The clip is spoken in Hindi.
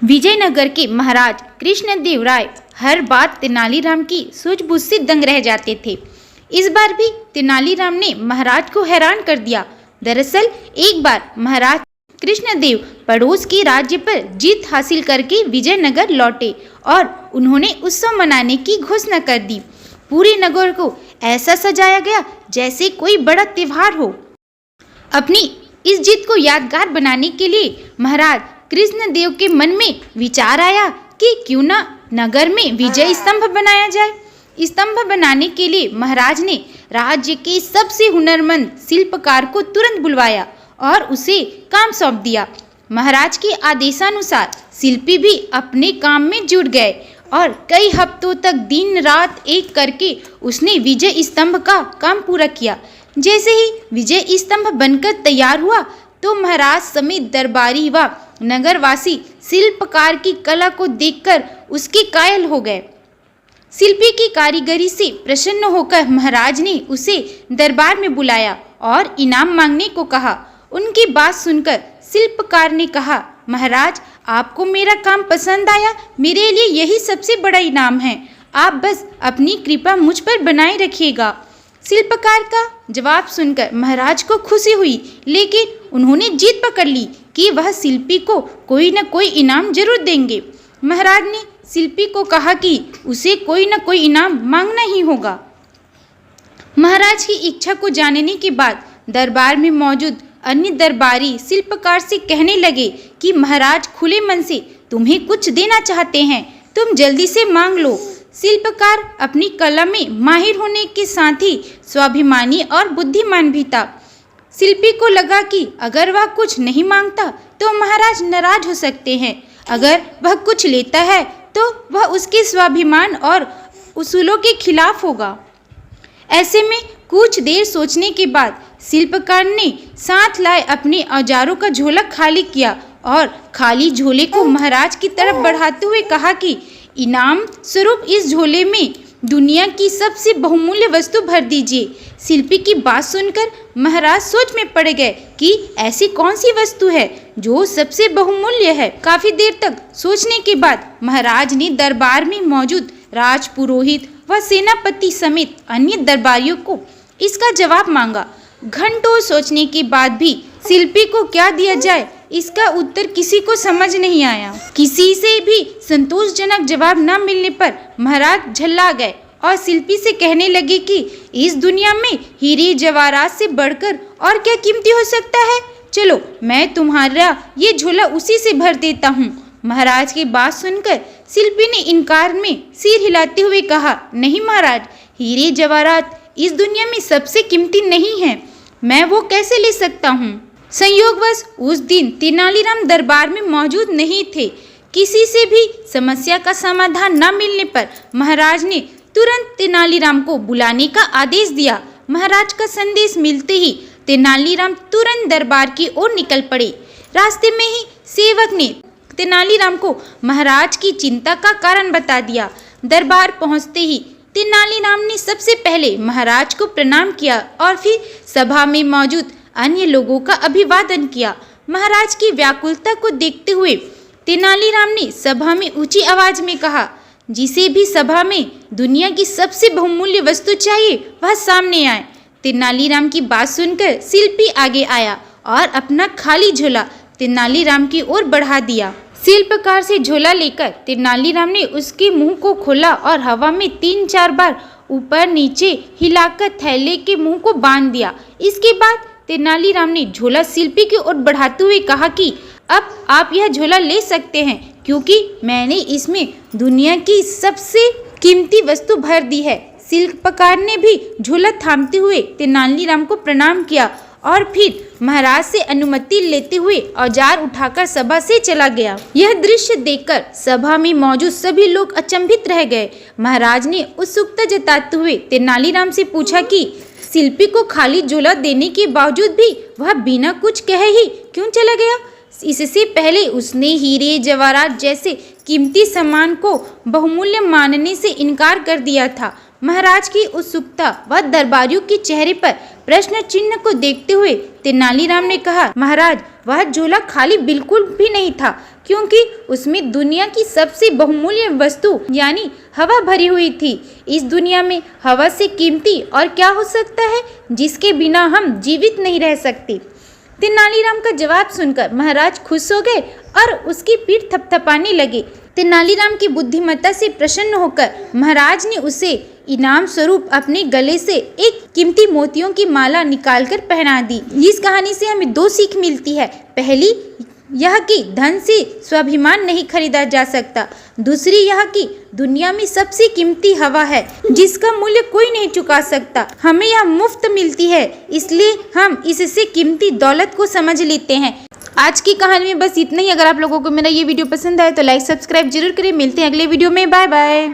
विजयनगर के महाराज कृष्णदेव राय हर बात तेनालीराम की सूझबूझ से दंग रह जाते थे। इस बार भी तेनालीराम ने महाराज को हैरान कर दिया। दरअसल एक बार महाराज कृष्णदेव पड़ोस के राज्य पर जीत हासिल करके विजयनगर लौटे और उन्होंने उत्सव मनाने की घोषणा कर दी। पूरे नगर को ऐसा सजाया गया जैसे कोई बड़ा त्योहार हो। अपनी इस जीत को यादगार बनाने के लिए महाराज कृष्णदेव के मन में विचार आया कि क्यों ना नगर में विजय स्तंभ बनाया जाए। स्तंभ बनाने के लिए महाराज ने राज्य के सबसे हुनरमंद शिल्पकार को तुरंत बुलवाया और उसे काम सौंप दिया। महाराज के आदेशानुसार शिल्पी भी अपने काम में जुट गए और कई हफ्तों तक दिन रात एक करके उसने विजय स्तंभ का काम पूरा किया। जैसे ही विजय स्तंभ बनकर तैयार हुआ तो महाराज समेत दरबारी व नगरवासी शिल्पकार की कला को देखकर उसके कायल हो गए। शिल्पी की कारीगरी से प्रसन्न होकर महाराज ने उसे दरबार में बुलाया और इनाम मांगने को कहा। उनकी बात सुनकर शिल्पकार ने कहा, महाराज आपको मेरा काम पसंद आया, मेरे लिए यही सबसे बड़ा इनाम है। आप बस अपनी कृपा मुझ पर बनाए रखिएगा। शिल्पकार का जवाब सुनकर महाराज को खुशी हुई, लेकिन उन्होंने जीत पकड़ ली कि वह शिल्पी को कोई न कोई इनाम जरूर देंगे। महाराज ने शिल्पी को कहा कि उसे कोई न कोई इनाम मांगना ही होगा। महाराज की इच्छा को जानने के बाद दरबार में मौजूद अन्य दरबारी शिल्पकार से कहने लगे कि महाराज खुले मन से तुम्हें कुछ देना चाहते हैं, तुम जल्दी से मांग लो। शिल्पकार अपनी कला में माहिर होने के साथ ही स्वाभिमानी और बुद्धिमान भी था। शिल्पी को लगा कि अगर वह कुछ नहीं मांगता तो महाराज नाराज हो सकते हैं। अगर वह कुछ लेता है तो वह उसके स्वाभिमान और उसूलों के खिलाफ होगा। ऐसे में कुछ देर सोचने के बाद शिल्पकार ने साथ लाए अपने औजारों का झोला खाली किया और खाली झोले को महाराज की तरफ बढ़ाते हुए कहा कि इनाम स्वरूप इस झोले में दुनिया की सबसे बहुमूल्य वस्तु भर दीजिए। शिल्पी की बात सुनकर महाराज सोच में पड़ गए कि ऐसी कौन सी वस्तु है जो सबसे बहुमूल्य है। काफी देर तक सोचने के बाद महाराज ने दरबार में मौजूद राजपुरोहित व सेनापति समेत अन्य दरबारियों को इसका जवाब मांगा। घंटों सोचने के बाद भी शिल्पी को क्या दिया जाए, इसका उत्तर किसी को समझ नहीं आया। किसी से भी संतोषजनक जवाब न मिलने पर महाराज झल्ला गए और शिल्पी से कहने लगे कि इस दुनिया में हीरे जवाहरात से बढ़कर और क्या कीमती हो सकता है। चलो मैं तुम्हारा ये झोला उसी से भर देता हूँ। महाराज की बात सुनकर शिल्पी ने इनकार में सिर हिलाते हुए कहा, नहीं महाराज, हीरे जवाहरात इस दुनिया में सबसे कीमती नहीं है, मैं वो कैसे ले सकता हूँ। संयोगवश उस दिन तेनालीराम दरबार में मौजूद नहीं थे। किसी से भी समस्या का समाधान न मिलने पर महाराज ने तुरंत तेनालीराम को बुलाने का आदेश दिया। महाराज का संदेश मिलते ही तेनालीराम तुरंत दरबार की ओर निकल पड़े। रास्ते में ही सेवक ने तेनालीराम को महाराज की चिंता का कारण बता दिया। दरबार पहुंचते ही तेनालीराम ने सबसे पहले महाराज को प्रणाम किया और फिर सभा में मौजूद अन्य लोगों का अभिवादन किया। महाराज की व्याकुलता को देखते हुए तेनालीराम ने सभा में ऊंची आवाज में कहा, जिसे भी सभा में दुनिया की सबसे बहुमूल्य वस्तु चाहिए वह सामने आए। तेनालीराम की बात सुनकर शिल्पी आगे आया और अपना खाली झोला तेनालीराम की ओर बढ़ा दिया। शिल्पकार से झोला लेकर तेनालीराम ने उसके मुंह को खोला और हवा में 3-4 बार ऊपर नीचे हिलाकर थैले के मुंह को बांध दिया। इसके बाद तेनालीराम ने झोला शिल्पी की ओर बढ़ाते हुए कहा कि अब आप यह झोला ले सकते हैं, क्योंकि मैंने इसमें दुनिया की सबसे कीमती वस्तु भर दी है। शिल्पकार ने भी झोला थामते हुए तेनालीराम को प्रणाम किया और फिर महाराज से अनुमति लेते हुए औजार उठाकर सभा से चला गया। यह दृश्य देखकर सभा में मौजूद सभी लोग अचंभित रह गए। महाराज ने उत्सुकता जताते हुए तेनालीराम से पूछा कि शिल्पी को खाली झोला देने के बावजूद भी वह बिना कुछ कहे ही क्यों चला गया। इससे पहले उसने हीरे जवाहरात जैसे कीमती सामान को बहुमूल्य मानने से इनकार कर दिया था। महाराज की उत्सुकता व दरबारियों के चेहरे पर प्रश्न चिन्ह को देखते हुए तेनालीराम ने कहा, महाराज वह झोला खाली बिल्कुल भी नहीं था, क्योंकि उसमें दुनिया की सबसे बहुमूल्य वस्तु यानी हवा भरी हुई थी। इस दुनिया में हवा से कीमती और क्या हो सकता है जिसके बिना हम जीवित नहीं रह सकते। तेनालीराम का जवाब सुनकर महाराज खुश हो गए और उसकी पीठ थपथपाने लगे। तेनालीराम की बुद्धिमत्ता से प्रसन्न होकर महाराज ने उसे इनाम स्वरूप अपने गले से एक कीमती मोतियों की माला निकालकर पहना दी। इस कहानी से हमें दो सीख मिलती है। पहली यह कि धन से स्वाभिमान नहीं खरीदा जा सकता। दूसरी यह कि दुनिया में सबसे कीमती हवा है जिसका मूल्य कोई नहीं चुका सकता। हमें यह मुफ्त मिलती है, इसलिए हम इससे कीमती दौलत को समझ लेते हैं। आज की कहानी में बस इतना ही। अगर आप लोगों को मेरा ये वीडियो पसंद आए तो लाइक सब्सक्राइब जरूर करें। मिलते हैं अगले वीडियो में। Bye bye.